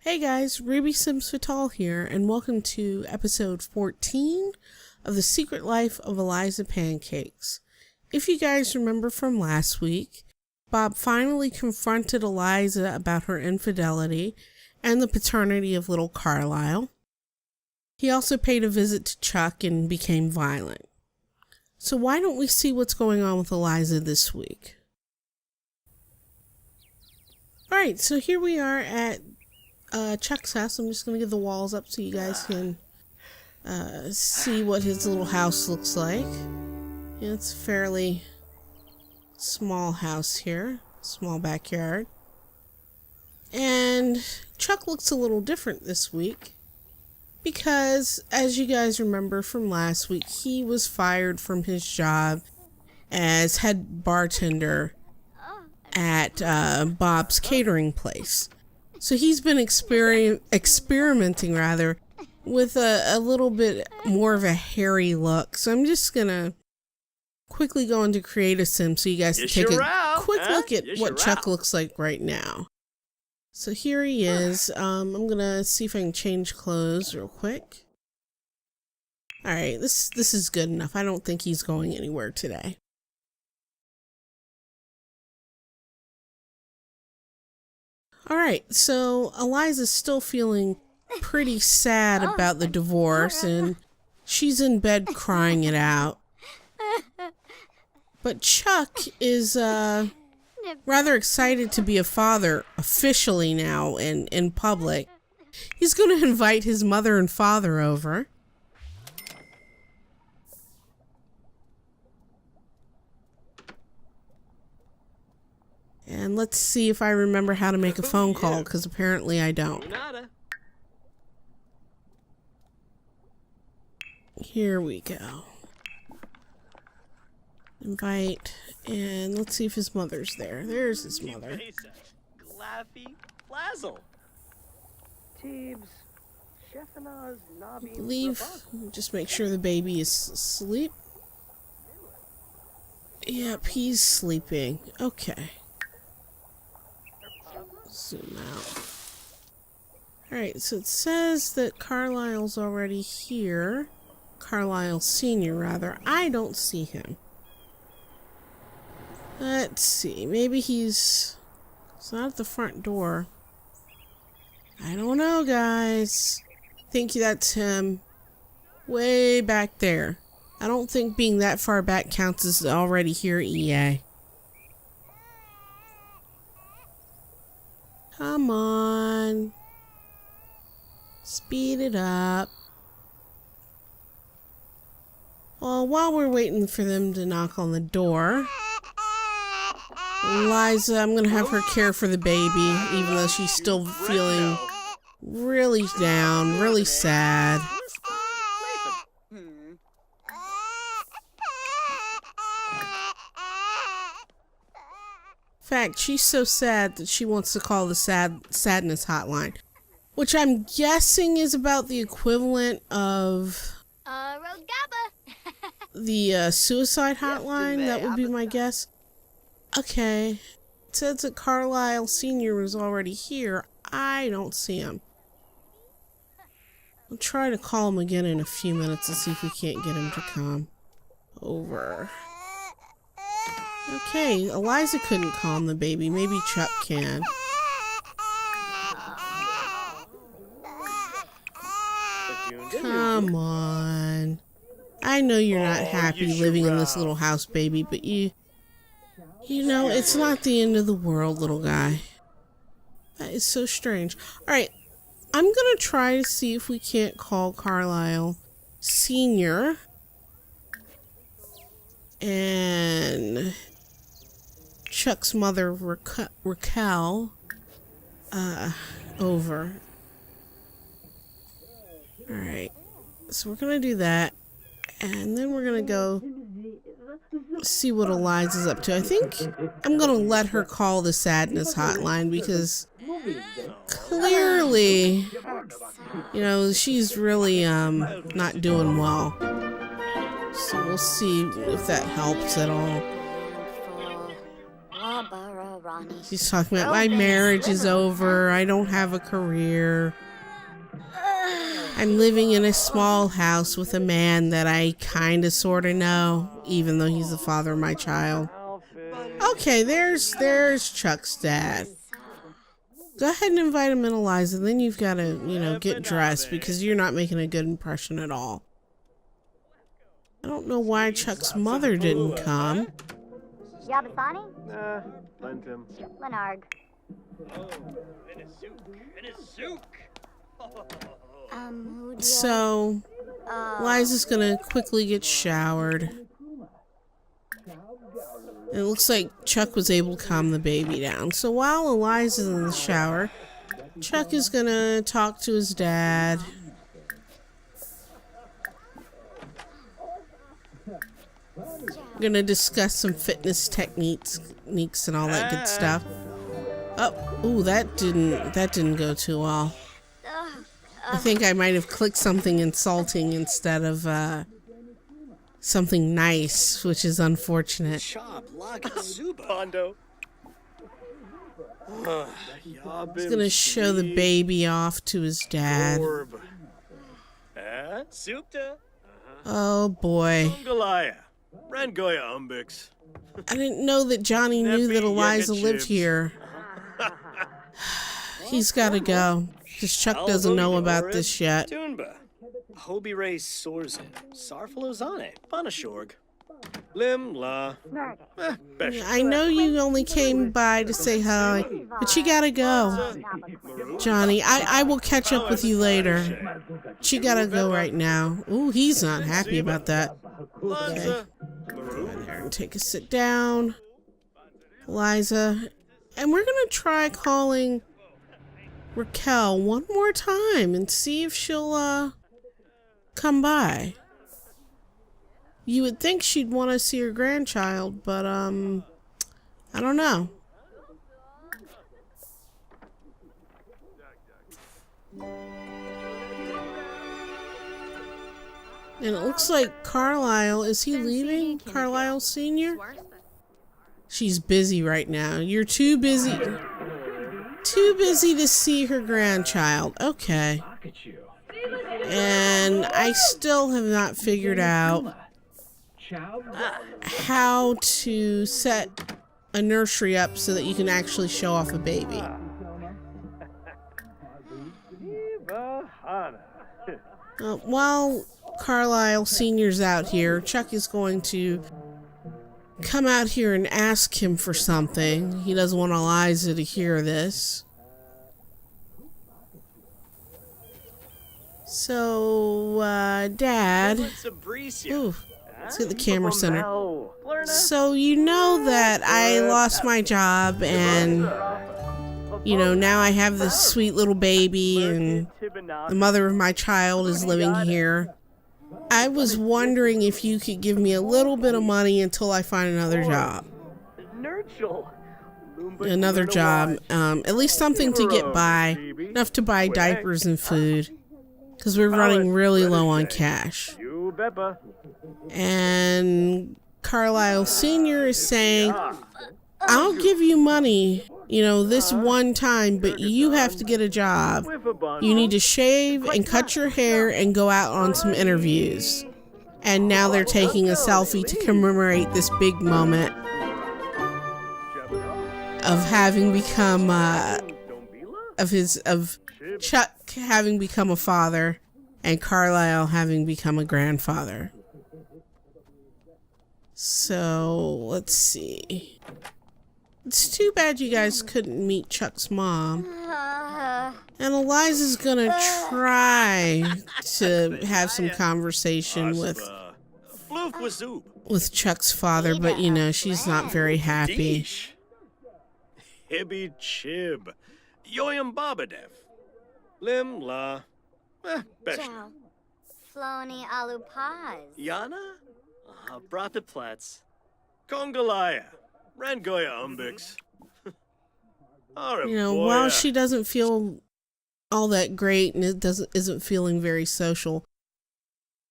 Hey guys, Ruby Sims Fatal here, and welcome to episode 14 of The Secret Life of Eliza Pancakes. If you guys remember from last week, Bob finally confronted Eliza about her infidelity and the paternity of little Carlyle. He also paid a visit to Chuck and became violent. So why don't we see what's going on with Eliza this week? Alright, so here we are at Chuck's house. I'm just going to get the walls up so you guys can see what his little house looks like. Yeah, it's a fairly small house here, small backyard. And Chuck looks a little different this week because, as you guys remember from last week, he was fired from his job as head bartender at Bob's catering place. So he's been experimenting with a little bit more of a hairy look. So I'm just gonna quickly go into Create a Sim so you guys can take a quick look at what Chuck looks like right now. So here he is. I'm gonna see if I can change clothes real quick. Alright, this is good enough. I don't think he's going anywhere today. Alright, so Eliza's still feeling pretty sad about the divorce, and she's in bed crying it out. But Chuck is rather excited to be a father officially now and in public. He's going to invite his mother and father over. And let's see if I remember how to make a phone call, because apparently I don't. Here we go. Invite, and let's see if his mother's there. There's his mother. I believe, just make sure the baby is asleep. Yep, he's sleeping. Okay. Zoom out. Alright, so it says that Carlyle's already here. Carlyle Sr., rather. I don't see him. Let's see. Maybe it's not at the front door. I don't know, guys. I think that's him. Way back there. I don't think being that far back counts as already here, EA. Come on. Speed it up. Well, while we're waiting for them to knock on the door, Eliza, I'm going to have her care for the baby, even though she's still feeling really down, really sad. In fact, she's so sad that she wants to call the sadness hotline, which I'm guessing is about the equivalent of the suicide hotline. That would be my guess. Okay, it says that Carlyle Sr. is already here. I don't see him. I'll try to call him again in a few minutes and see if we can't get him to come over. Okay, Eliza couldn't calm the baby. Maybe Chuck can. Come on. I know you're not happy living in this little house, baby, but you know, it's not the end of the world, little guy. That is so strange. Alright, I'm gonna try to see if we can't call Carlyle Sr. and Chuck's mother, Raquel, over. Alright, so we're gonna do that, and then we're gonna go see what Eliza's up to. I think I'm gonna let her call the sadness hotline because clearly, you know, she's really not doing well. So we'll see if that helps at all. She's talking about my marriage is over. I don't have a career. I'm living in a small house with a man that I kind of sort of know, even though he's the father of my child. Okay, there's Chuck's dad. Go ahead and invite him in, Eliza. Then you've got to, get dressed because you're not making a good impression at all. I don't know why Chuck's mother didn't come. Yabasani? Nah, Lentim. Lenarg. So, Eliza's gonna quickly get showered. It looks like Chuck was able to calm the baby down. So while Eliza's in the shower, Chuck is gonna talk to his dad. Gonna discuss some fitness techniques and all that good stuff. Oh, that didn't go too well. I think I might have clicked something insulting instead of something nice, which is unfortunate. He's gonna show the baby off to his dad. Oh boy. I didn't know that Johnny knew that Eliza lived here. He's gotta go, because Chuck doesn't know about this yet. I know you only came by to say hi, but you gotta go. Johnny, I will catch up with you later. But you gotta go right now. Ooh, he's not happy about that. Okay. Go in there and take a sit down. Eliza. And we're gonna try calling Raquel one more time and see if she'll come by. You would think she'd want to see her grandchild, but I don't know. And it looks like Carlyle, is he leaving? Carlyle Sr.? She's busy right now. You're too busy. Too busy to see her grandchild. Okay. And I still have not figured out how to set a nursery up so that you can actually show off a baby. While Carlyle Sr.'s out here, Chuck is going to come out here and ask him for something. He doesn't want Eliza to hear this. So, Dad. Ooh, let's get the camera center. So, you know that I lost my job and, now I have this sweet little baby and the mother of my child is living here. I was wondering if you could give me a little bit of money until I find another job. At least something to get by, enough to buy diapers and food, because we're running really low on cash. And Carlyle Sr. is saying, I'll give you money, this one time, but you have to get a job. You need to shave and cut your hair and go out on some interviews. And now they're taking a selfie to commemorate this big moment of having become, of Chuck having become a father and Carlyle having become a grandfather. So, let's see. It's too bad you guys couldn't meet Chuck's mom. And Eliza's gonna try to have some conversation with Chuck's father, but she's not very happy. Hibby Chib. Yoyam Babadev. Lim La. Ciao. Floni Alupaz. Yana? Brataplatz. Kongalaya. Rangoya Umbix. While she doesn't feel all that great and isn't feeling very social,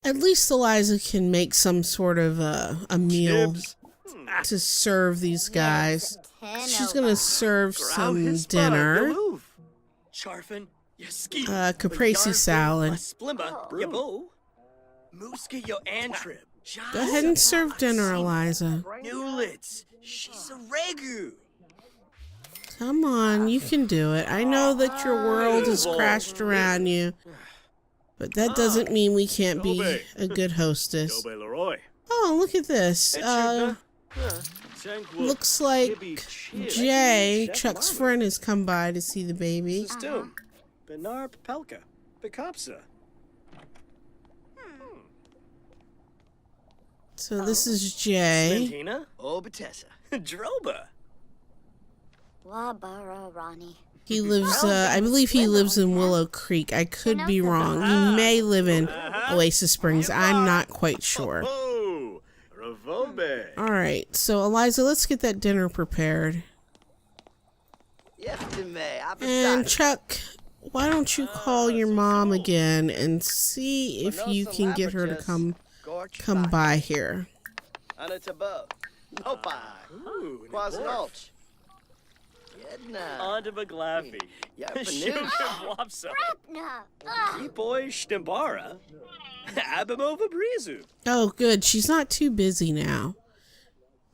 at least Eliza can make some sort of a meal to serve these guys. she's gonna serve some dinner. Caprese salad. Go ahead and serve dinner, Eliza. Come on, you can do it. I know that your world has crashed around you, but that doesn't mean we can't be a good hostess. Oh, look at this. Looks like Jay, Chuck's friend, has come by to see the baby. So this is Jay. He lives, I believe he lives in Willow Creek. I could be wrong. He may live in Oasis Springs. I'm not quite sure. Alright, so Eliza, let's get that dinner prepared. And Chuck, why don't you call your mom again and see if you can get her to come by here. Oh, good. She's not too busy now.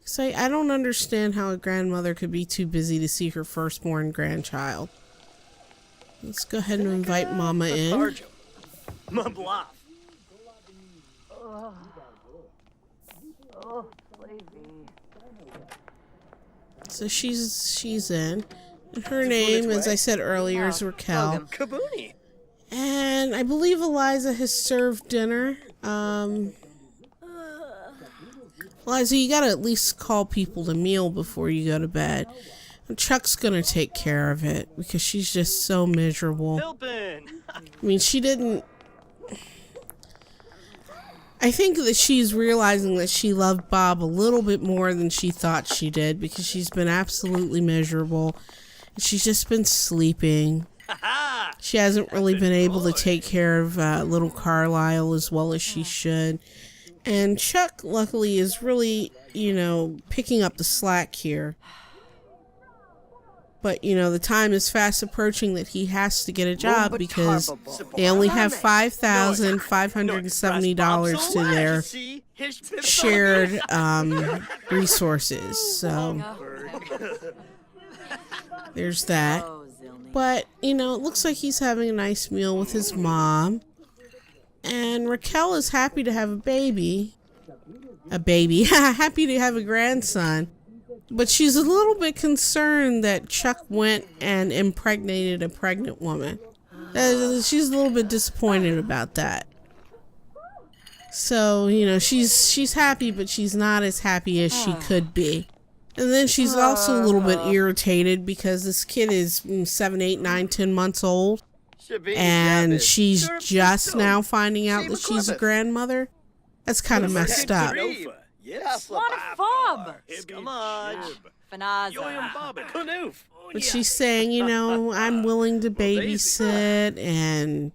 So I don't understand how a grandmother could be too busy to see her firstborn grandchild. Let's go ahead and invite Mama in. So she's in. And her name, as I said earlier, is Raquel. And I believe Eliza has served dinner. Eliza, you gotta at least call people to meal before you go to bed. And Chuck's gonna take care of it because she's just so miserable. I mean, she didn't... I think that she's realizing that she loved Bob a little bit more than she thought she did because she's been absolutely miserable. She's just been sleeping. She hasn't really been able to take care of little Carlyle as well as she should. And Chuck, luckily, is really, picking up the slack here. But, the time is fast approaching that he has to get a job because they only have $5,570 to their shared resources. So, there's that. But, it looks like he's having a nice meal with his mom. And Raquel is happy to have a baby. Happy to have a grandson. But she's a little bit concerned that Chuck went and impregnated a pregnant woman. She's a little bit disappointed about that. So, she's happy, but she's not as happy as she could be. And then she's also a little bit irritated because this kid is 7, 8, 9, 10 months old. And she's just now finding out that she's a grandmother. That's kind of messed up. What a fob! But she's saying, I'm willing to babysit and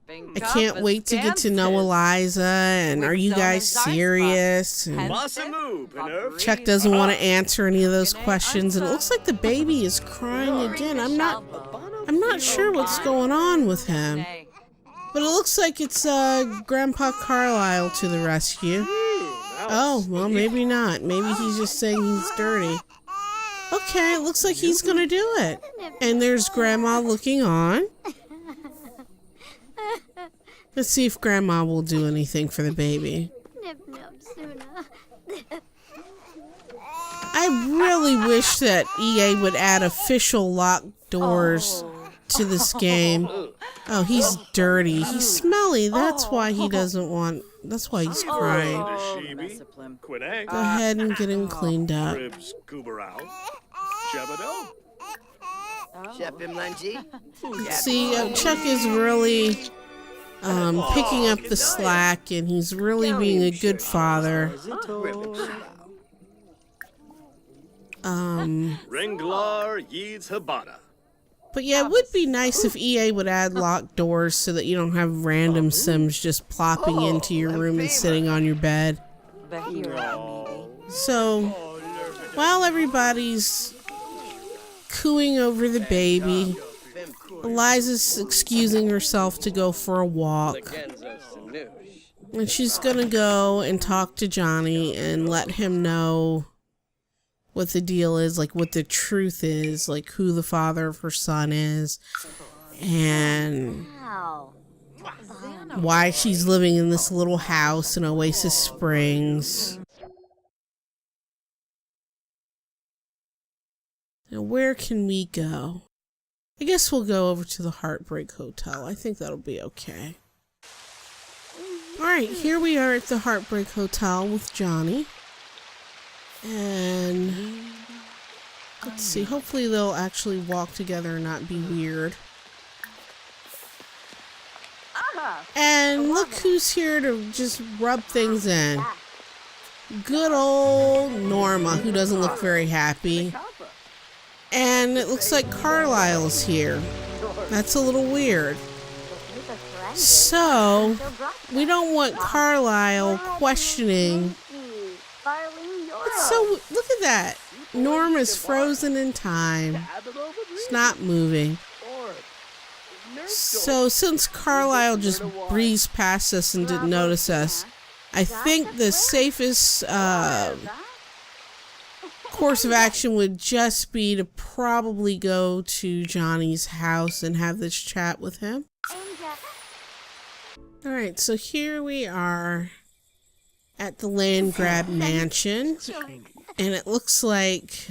I can't wait to get to know Eliza, and are you guys serious? And Chuck doesn't want to answer any of those questions, and it looks like the baby is crying again. I'm not sure what's going on with him. But it looks like it's Grandpa Carlyle to the rescue. Oh, well, maybe not. Maybe he's just saying he's dirty. Okay, it looks like he's gonna do it. And there's Grandma looking on. Let's see if Grandma will do anything for the baby. I really wish that EA would add official locked doors to this game. Oh, he's dirty. He's smelly. That's why he doesn't want... That's why he's crying. Go ahead and get him cleaned up. See, Chuck is really picking up the slack, and he's really being a good father. But yeah, it would be nice if EA would add locked doors so that you don't have random Sims just plopping into your room and sitting on your bed. So, while everybody's cooing over the baby. Eliza's excusing herself to go for a walk. And she's gonna go and talk to Johnny and let him know what the deal is, like what the truth is, like who the father of her son is, and why she's living in this little house in Oasis Springs. Now, where can we go? I guess we'll go over to the Heartbreak Hotel. I think that'll be okay. Alright, here we are at the Heartbreak Hotel with Johnny. And let's see, hopefully they'll actually walk together and not be weird. And look who's here to just rub things in. Good old Norma, who doesn't look very happy. And it looks like Carlyle's here. That's a little weird. So, we don't want Carlyle questioning. So, look at that. Norma's frozen in time. It's not moving. So, since Carlyle just breezed past us and didn't notice us, I think the safest course of action would just be to probably go to Johnny's house and have this chat with him. Alright, so here we are at the Landgrab Mansion, and it looks like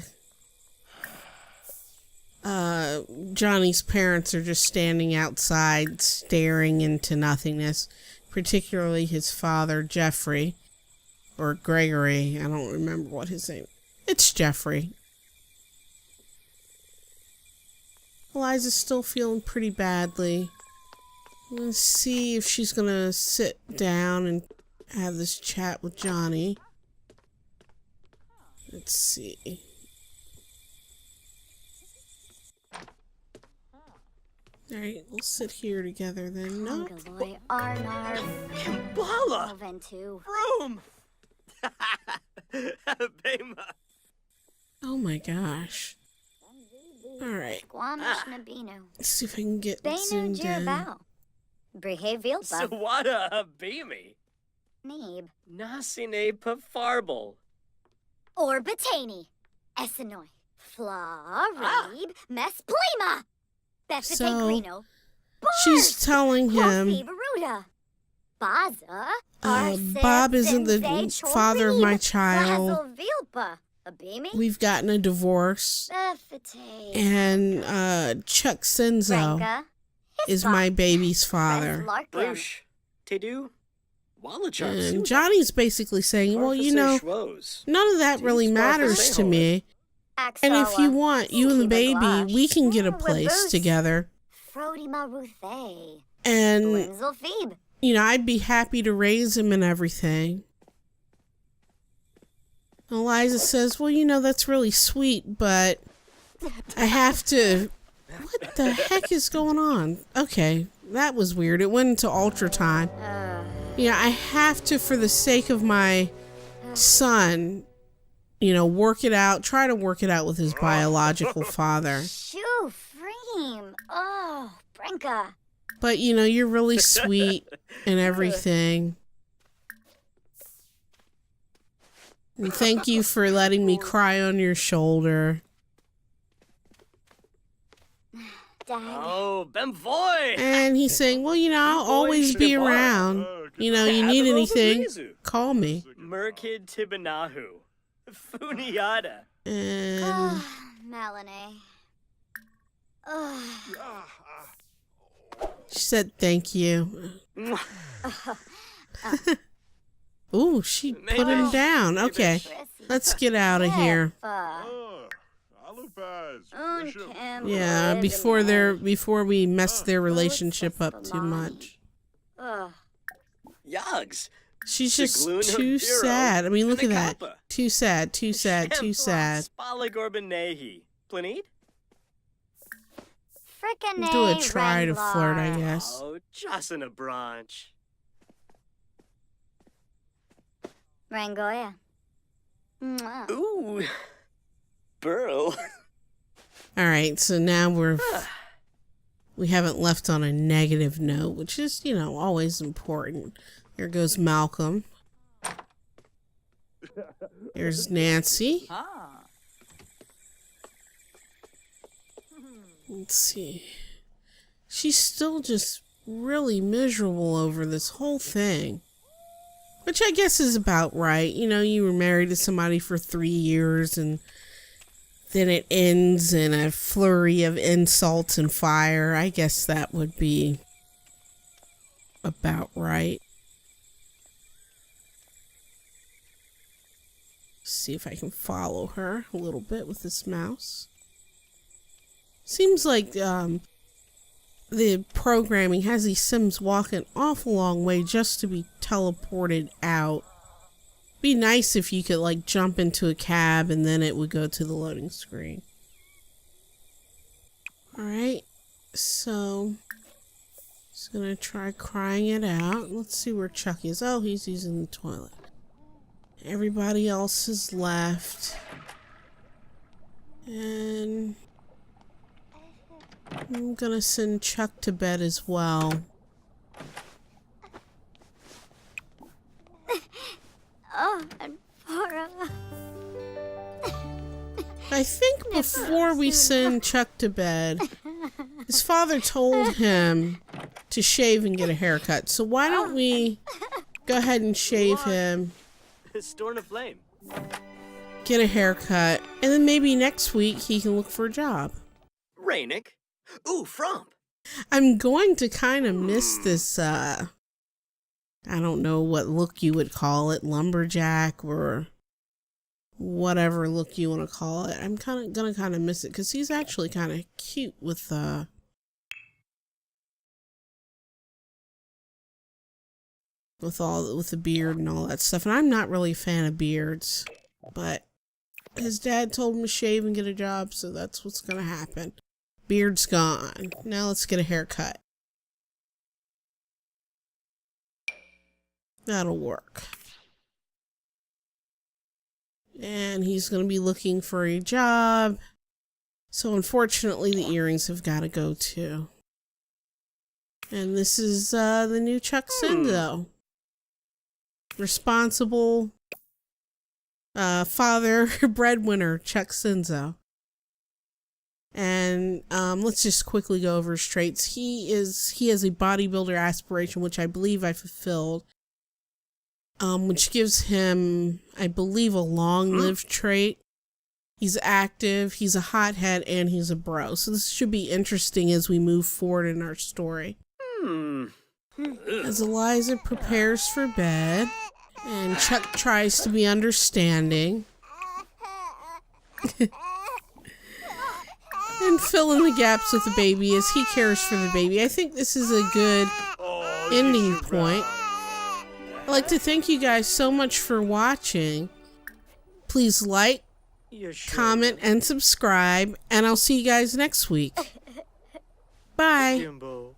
Johnny's parents are just standing outside staring into nothingness, particularly his father, Jeffrey, or Gregory. I don't remember what his name is. It's Jeffrey. Eliza's still feeling pretty badly. Let's see if she's gonna sit down and have this chat with Johnny. Let's see. Alright, we'll sit here together then. No. Kimbala! Vroom! Bema! Oh my gosh. Alright. Let's see if I can get zoomed in. Sawada Beamy. Neeb. Nasine Pafarbal. Orbatani. Essenoi. Flarib. Mesplima. So, she's telling him, Bob isn't the father of my child. We've gotten a divorce. And Chuck Senzo is my baby's father. And Johnny's basically saying, well, you know, none of that really matters to me. And if you want, you and the baby, we can get a place together. And, you know, I'd be happy to raise him and everything. Eliza says, well, you know, that's really sweet, but I have to... What the heck is going on? Okay, that was weird. It went into ultra time. Yeah, I have to, for the sake of my son, you know, work it out, try to work it out with his biological father. Shoo, Freem. Oh, Brinka. But, you know, you're really sweet and everything. And thank you for letting me cry on your shoulder. Oh, Bemvoy! And he's saying, well, you know, I'll always be around. You know, you need anything, call me. Merkid Tibanahu. Funiata. And... Melanie. She said thank you. Ooh, she put him down. Okay, let's get out of here. Yeah, before we mess their relationship up too much. Yogs. She's just too sad. I mean, look at that. Too sad, too sad, too sad. Do a try to flirt, I guess. Oh, just in a branch. Rangoya. Ooh. Burl. All right, so now we haven't left on a negative note, which is, always important. There goes Malcolm. There's Nancy. Let's see. She's still just really miserable over this whole thing. Which I guess is about right. You were married to somebody for 3 years and then it ends in a flurry of insults and fire. I guess that would be about right. See if I can follow her a little bit with this mouse. Seems like the programming has these Sims walk an awful long way just to be teleported out. Be nice if you could jump into a cab and then it would go to the loading screen. Alright, so just gonna try crying it out. Let's see where Chuck is. Oh, he's using the toilet. Everybody else is left. And I'm gonna send Chuck to bed as well. Oh, and Flora. I think before we send Chuck to bed, his father told him to shave and get a haircut. So why don't we go ahead and shave him, Storm a flame. get a haircut, and then maybe next week he can look for a job. Rainick. Ooh, Frump. I'm going to kind of miss this, I don't know what look you would call it, lumberjack or whatever look you want to call it. I'm gonna miss it because he's actually kind of cute with the beard and all that stuff. And I'm not really a fan of beards, but his dad told him to shave and get a job, so that's what's gonna happen. Beard's gone. Now let's get a haircut. That'll work. And he's going to be looking for a job. So unfortunately, the earrings have got to go too. And this is the new Chuck Sinzo. Responsible father breadwinner Chuck Sinzo. And let's just quickly go over his traits. He has a bodybuilder aspiration, which I believe I fulfilled. Which gives him, I believe, a long-lived trait. He's active, he's a hothead, and he's a bro. So this should be interesting as we move forward in our story. As Eliza prepares for bed, and Chuck tries to be understanding. And fill in the gaps with the baby as he cares for the baby. I think this is a good ending point. I'd like to thank you guys so much for watching. Please like, comment, and subscribe, and I'll see you guys next week. Bye. Jimbo.